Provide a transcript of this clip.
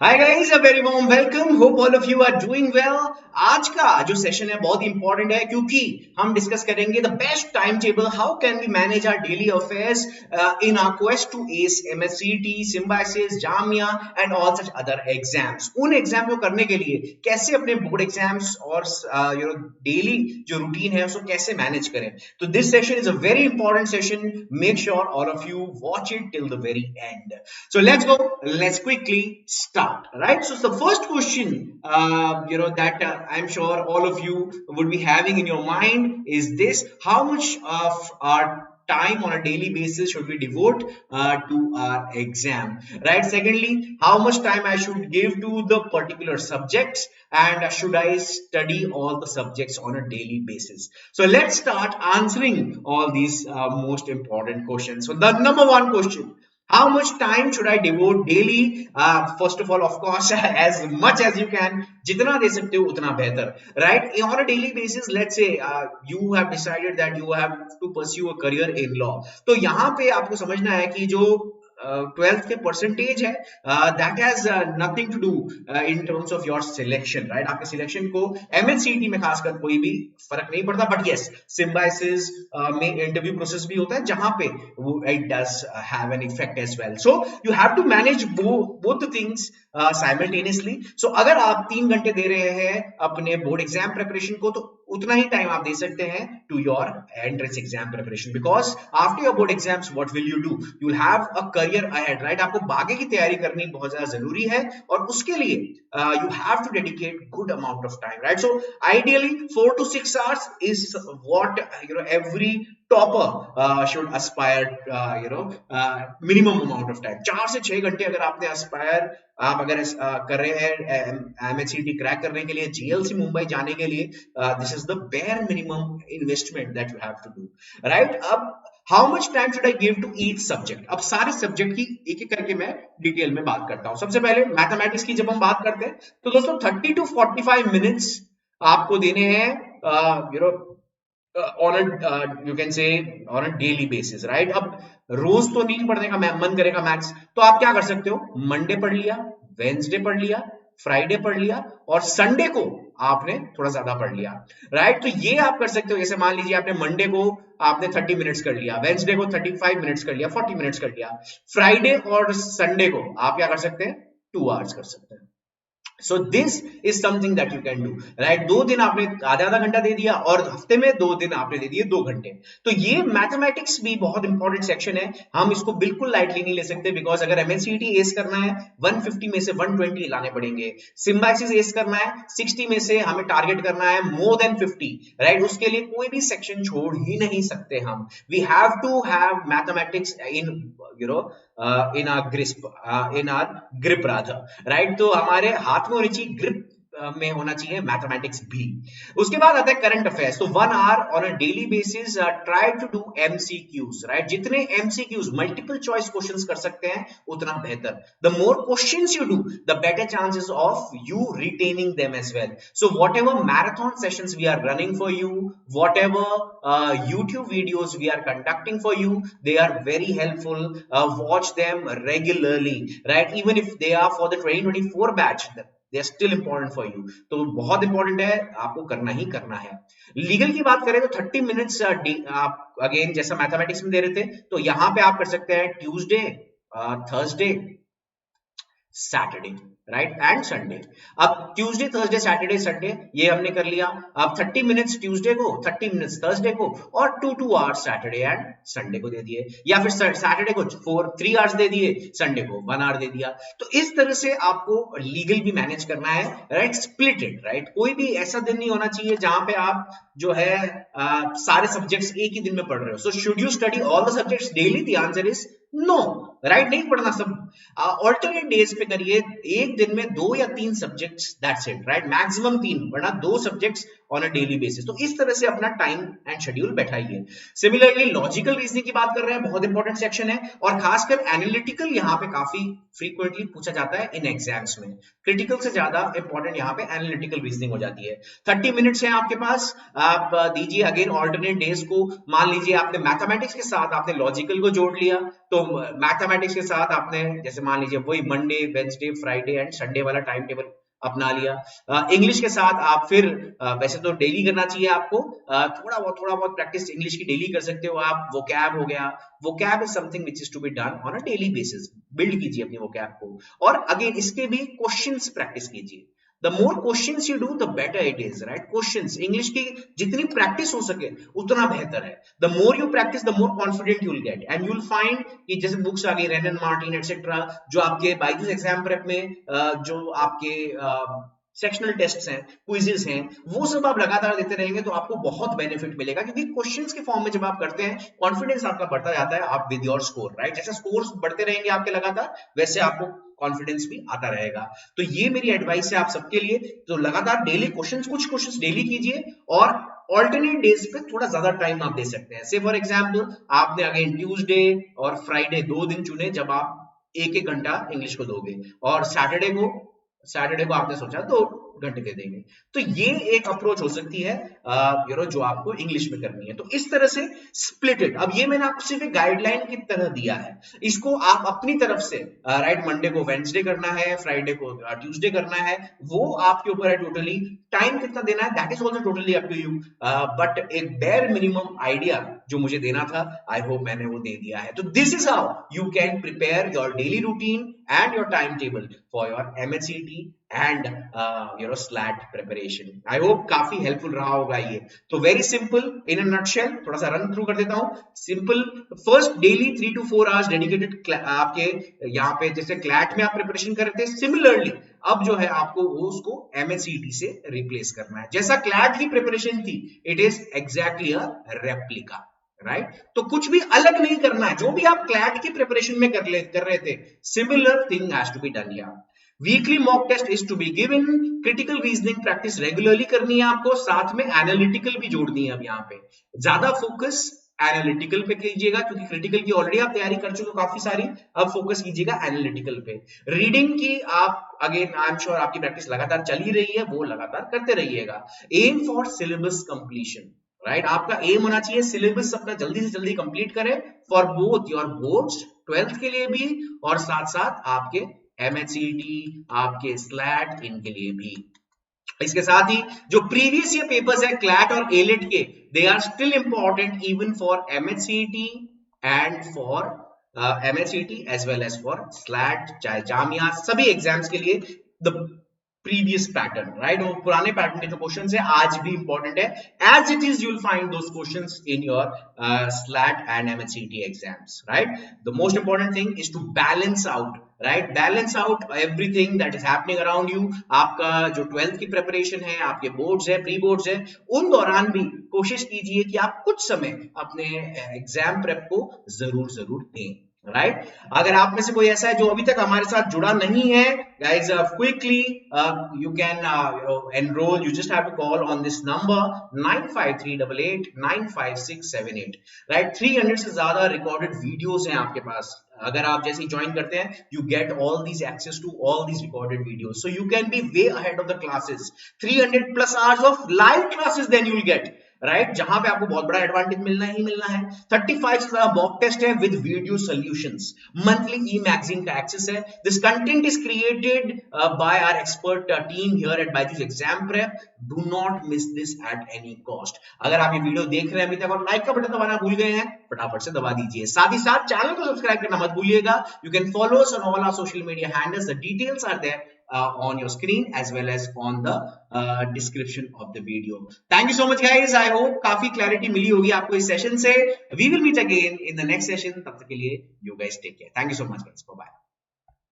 Hi guys, a very warm welcome. Hope all of you are doing well. आज का जो session है बहुत इंपॉर्टेंट है क्योंकि हम डिस्कस करेंगे the best time table, how can we manage our daily affairs in our quest to ace MSCT, Symbiosis, Jamia and all such other exams. उन एग्जाम को करने के लिए कैसे अपने बोर्ड एग्जाम्स और डेली जो रूटीन है उसको कैसे मैनेज करें। तो this session is a very important session. Make sure all of you watch it till the very end. So let's go. Let's quickly start. Right. So the first question, that I'm sure all of you would be having in your mind is this: how much of our time on a daily basis should we devote to our exam? Right. Secondly, how much time I should give to the particular subjects, and should I study all the subjects on a daily basis? So let's start answering all these most important questions. So the number one question: how much time should I devote daily? First of all, of course, as much as you can, जितना दे सकते हो उतना बेहतर, right? On a daily basis, let's say you have decided that you have to pursue a career in law. तो यहाँ पे आपको समझना है कि जो 12th के परसेंटेज है, that has nothing to do in terms of your selection, right? आपके सिलेक्शन को एमएचसीटी में खासकर कोई भी फर्क नहीं पड़ता, बट यस, सिम्बायोसिस में इंटरव्यू प्रोसेस भी होता है जहां पे वो it does have an effect as well. So you have to manage both the things simultaneously. So अगर आप 3 घंटे दे रहे हैं अपने बोर्ड एग्जाम प्रिपरेशन को, तो उतना ही टाइम आप दे सकते हैं to your entrance exam preparation, because after your board exams what will you do? You will have a career ahead, right? आपको बागे की तैयारी करनी बहुत ज्यादा जरूरी है और उसके लिए you have to dedicate good amount of time, right? So ideally 4 to 6 hours is what every topper should aspire, minimum amount of time। 4 से 6 घंटे अगर आपने aspire, आप अगर कर रहे हैं एमएचसीटी क्रैक करने के लिए, जीएलसी मुंबई जाने के लिए, this is the bare minimum investment that you have to do, right? अब how much time should I give to each subject? अब सारे सब्जेक्ट की एक एक करके मैं डिटेल में बात करता हूं। सबसे पहले मैथमेटिक्स की जब हम बात करते हैं तो दोस्तों 30 to 45 मिनट्स आपको देने हैं, on a you can say on a daily basis, right? अब रोज तो नहीं पढ़ने का मन करेगा मैथ्स, तो आप क्या कर सकते हो? मंडे पढ़ लिया, वेंसडे पढ़ लिया, फ्राइडे पढ़ लिया और संडे को आपने थोड़ा ज्यादा पढ़ लिया, राइट? तो ये आप कर सकते हो। जैसे मान लीजिए आपने मंडे को आपने 30 मिनट्स कर लिया, वेंसडे को 35 मिनट्स कर लिया, 40 मिनट्स कर लिया, फ्राइडे और संडे को आप क्या कर सकते हैं? 2 आवर्स कर सकते हैं। So this is something that you can do, right? 2 दिन आपने आधा आधा घंटा दे दिया और हफ्ते में 2 दिन आपने दे दिए 2 घंटे। तो ये मैथमेटिक्स भी बहुत इंपॉर्टेंट सेक्शन है, हम इसको बिल्कुल लाइटली नहीं ले सकते, बिकॉज अगर एमएचसीटी एस करना है 150 में से 120 लाने पड़ेंगे, सिम्बायोसिस एस करना है 60 में से हमें टारगेट करना है मोर देन 50, राइट? उसके लिए कोई भी सेक्शन छोड़ ही नहीं सकते हम। We have to have mathematics in in our grip rather, right? तो हमारे हाथ में होनी चाहिए, ग्रिप में होना चाहिए मैथमेटिक्स भी। उसके बाद आता है करंट अफेयर्स। तो 1 hour on a daily basis try to do MCQs, right? जितने एमसीक्यूज मल्टीपल चॉइस क्वेश्चंस कर सकते हैं उतना बेहतर। The more questions you do the better chances of you retaining them as well. So whatever marathon sessions we are running for you, whatever YouTube videos we are conducting for you, they are very helpful. Watch them regularly, right? Even if they are for the 2024 batch, they are still important for you. तो बहुत important है, आपको करना ही करना है। Legal की बात करें तो 30 मिनट्स आप अगेन जैसा मैथमेटिक्स में दे रहे थे, तो यहाँ पे आप कर सकते हैं Tuesday, Thursday, Saturday, right? And Sunday. अब ट्यूसडे, थर्सडे, सैटरडे, संडे ये हमने कर लिया। अब 30 मिनट्स ट्यूसडे को, 30 मिनट्स थर्सडे को और 2 आवर्स सैटरडे एंड संडे को दे दिए, या फिर सैटरडे को 3 आवर्स दे दिए, संडे को 1 आवर दे दिया। तो इस तरह से आपको लीगल भी मैनेज करना है, राइट? Split it, right? कोई भी ऐसा दिन नहीं होना चाहिए जहां पे आप जो है सारे सब्जेक्ट्स एक ही दिन में पढ़ रहे हो। So should you study all the subjects daily? The answer is no, right? नहीं पढ़ना सब। ऑल्टरनेट डेज पे करिए, एक दिन में 2 या 3 subjects, that's it, right? Maximum 3, वरना 2 subjects on a daily basis. तो इस तरह से अपना टाइम एंड शेड्यूल बैठाइए। सिमिलरली लॉजिकल रीजनिंग की बात कर रहे हैं, बहुत इंपॉर्टेंट सेक्शन है, और खासकर एनालिटिकल यहाँ पे काफी फ्रीक्वेंटली पूछा जाता है इन एग्जाम्स में। क्रिटिकल से ज्यादा इंपॉर्टेंट यहाँ पे एनालिटिकल रीजनिंग हो जाती है। 30 मिनट्स है आपके पास, आप दीजिए अगेन ऑल्टरनेट डेज को। मान लीजिए आपने मैथमेटिक्स के साथ आपने लॉजिकल को जोड़ लिया, तो मैथमेटिक्स के साथ आपने जैसे मान लीजिए वही Monday, Wednesday, Friday and Sunday वाला टाइम टेबल अपना लिया। इंग्लिश के साथ आप फिर वैसे तो डेली करना चाहिए आपको, थोड़ा बहुत प्रैक्टिस इंग्लिश की डेली कर सकते हो आप। वोकैब हो गया, vocab is something which is to be done on a daily basis. Build कीजिए अपनी वोकैब को, और अगेन इसके भी क्वेश्चंस प्रैक्टिस कीजिए। The more questions you do, the better it is, right? Questions, English की जितनी प्रैक्टिस हो सके उतना बेहतर है। The more you practice, the more confident you will get, and you will find कि जैसे बुक्स आ गई रेनन मार्टिन एटसेट्रा, जो आपके बायजूस एग्जाम प्रेप में जो आपके सेक्शनल टेस्ट्स हैं, क्विजेस हैं, वो सब आप लगातार देते रहेंगे तो आपको बहुत बेनिफिट मिलेगा, क्योंकि क्वेश्चंस के फॉर्म में जब आप करते हैं कॉन्फिडेंस आपका बढ़ता जाता है, आप विद योर स्कोर, राइट? जैसे स्कोर्स बढ़ते रहेंगे आपके लगातार, वैसे आपको कॉन्फिडेंस भी आता रहेगा। तो ये मेरी एडवाइस है आप सबके लिए। तो लगातार डेली कुछ क्वेश्चंस डेली कीजिए, और ऑल्टरनेट डेज पे थोड़ा ज्यादा टाइम आप दे सकते हैं। से फॉर एग्जांपल आपने अगेन ट्यूसडे और फ्राइडे 2 दिन चुने जब आप 1-1 घंटा इंग्लिश को दोगे, और सैटरडे को आपने सोचा 2 घंटे दे देंगे। तो ये एक अप्रोच हो सकती है जो आपको इंग्लिश में करनी है। तो इस तरह से स्प्लिट इट। अब ये मैंने आपको सिर्फ एक गाइडलाइन की तरह दिया है, इसको आप अपनी तरफ से राइट, मंडे को वेंसडे करना है, फ्राइडे को ट्यूसडे करना है, वो आपके ऊपर है टोटली। टाइम कितना देना है that is also totally up to you, but एक बेयर मिनिमम आइडिया जो मुझे देना था, आई होप मैंने वो दे दिया है। तो this is how you can prepare your daily routine and your timetable for your MHCT and SLAT preparation. I hope काफी हेल्पफुल रहा होगा ये। तो very simple in a nutshell, थोड़ा सा रन थ्रू कर देता हूँ। Simple, first daily 3 to 4 hours dedicated आपके यहाँ पे जैसे क्लैट में आप प्रिपरेशन कर रहे थे, सिमिलरली अब जो है आपको उसको MHCT से रिप्लेस करना है। जैसा क्लैट की प्रिपरेशन थी, it is exactly a replica, right? तो कुछ भी अलग नहीं करना है, जो भी आप क्लैट की प्रिपरेशन में कर रहे थे, similar thing has to be done here. Weekly mock test is to be given, critical reasoning practice regularly करनी है आपको, साथ में एनालिटिकल भी जोड़नी है। अब यहाँ पे ज्यादा फोकस एनालिटिकल पे कीजिएगा, क्योंकि क्रिटिकल की ऑलरेडी आप तैयारी कर चुके हो काफी सारी, अब फोकस कीजिएगा एनालिटिकल पे। रीडिंग की आप अगेन आई एम श्योर आपकी प्रैक्टिस लगातार चल ही रही है, वो लगातार करते रहिएगा। Aim for syllabus completion, right? आपका एम होना चाहिए सिलेबस अपना जल्दी से जल्दी कंप्लीट करें, for both your boards 12th के लिए भी, और साथ साथ आपके MHCT, आपके स्लैट, इनके लिए भी। इसके साथ ही जो प्रीवियस ईयर पेपर्स है क्लैट और एलेट के, they are still important even for MHCT and for MHCT as well as for SLAT, चाहे जामिया, सभी एग्जाम्स के लिए द previous pattern, right? वो पुराने पैटर्न के जो क्वेश्चंस है आज भी इंपॉर्टेंट है, as it is you will find those questions in your SLAT and MHCT exams, right? The most important thing is to balance out, right? Balance out everything that is happening around you. आपका जो 12th की preparation है, आपके boards है, pre boards है, उन दौरान भी कोशिश कीजिए कि आप कुछ समय अपने एग्जाम प्रेप को जरूर दें, राइट? अगर आप में से कोई ऐसा है जो अभी तक हमारे साथ जुड़ा नहीं है, guys, quickly you can enroll. You just have to call on this number 9538895678, right? 300 से ज्यादा रिकॉर्डेड वीडियोस हैं आपके पास। अगर आप जैसे ही ज्वाइन करते हैं, you get all these access to all these recorded videos, so you can be way ahead of the classes. 300 plus hours of live classes then you will get, right? जहां पे आपको बहुत बड़ा एडवांटेज मिलना ही मिलना है। 35 से ज्यादा मॉक टेस्ट है with video solutions, monthly e magazine का एक्सेस है। This content is created by our expert team here at Byju's exam prep. Do not miss this at any cost. अगर आप ये वीडियो देख रहे हैं अभी तक और लाइक का बटन दबाना भूल गए हैं, फटाफट से दबा दीजिए। साथ ही साथ चैनल को सब्सक्राइब करना मत भूलिएगा। You can follow us on all our social media handles, the details are there on your screen as well as on the description of the video. Thank you so much guys. I hope काफी clarity मिली होगी आपको इस session से। We will meet again in the next session. तब तक के लिए you guys take care. Thank you so much guys. Bye bye.